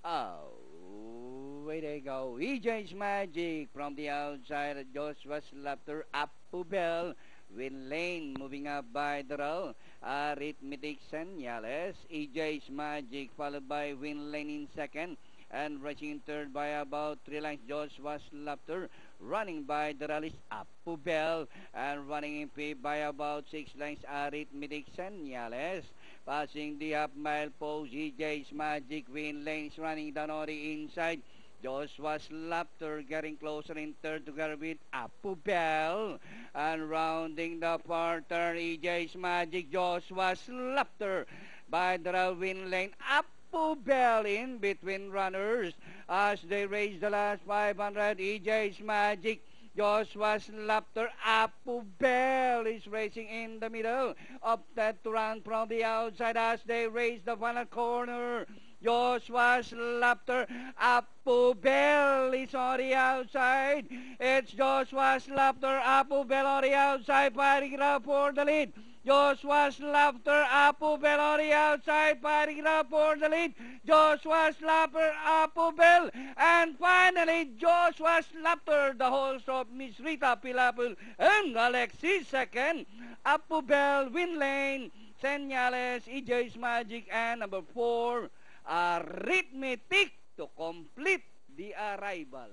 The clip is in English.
Way they go. EJ's Magic from the outside. Joshua's Laughter up to Bell. Win Lane moving up by the row. Arithmetic Senyales. EJ's Magic followed by Win Lane in second. And rushing in third by about 3 lines. Joshua's Laughter running by the rallies up to Bell. And running in fifth by about 6 lines. Arithmetic Senyales. Passing the half-mile post, EJ's Magic. Win Lane's running down on the inside. Joshua's Laughter getting closer in third together with Apu Bell. And rounding the far turn, EJ's Magic. Joshua's Laughter by the Win Lane. Apu Bell in between runners as they race the last 500. EJ's Magic. Joshua's Laughter. Apu Bell is racing in the middle of that run from the outside as they race the final corner. Joshua's Laughter. Apu Bell is on the outside. It's Joshua's Laughter. Apu Bell on the outside, fighting up for the lead. Joshua's Laughter. Apu Bell on the outside, fighting up for the lead. Joshua's Laughter. Apu Bell. And finally, Joshua's Laughter. The horse of Miss Rita Pilapul and Alexis second. Apu Bell, Win Lane, Senyales, EJ's Magic, and number 4, Arithmetic to complete the arrival.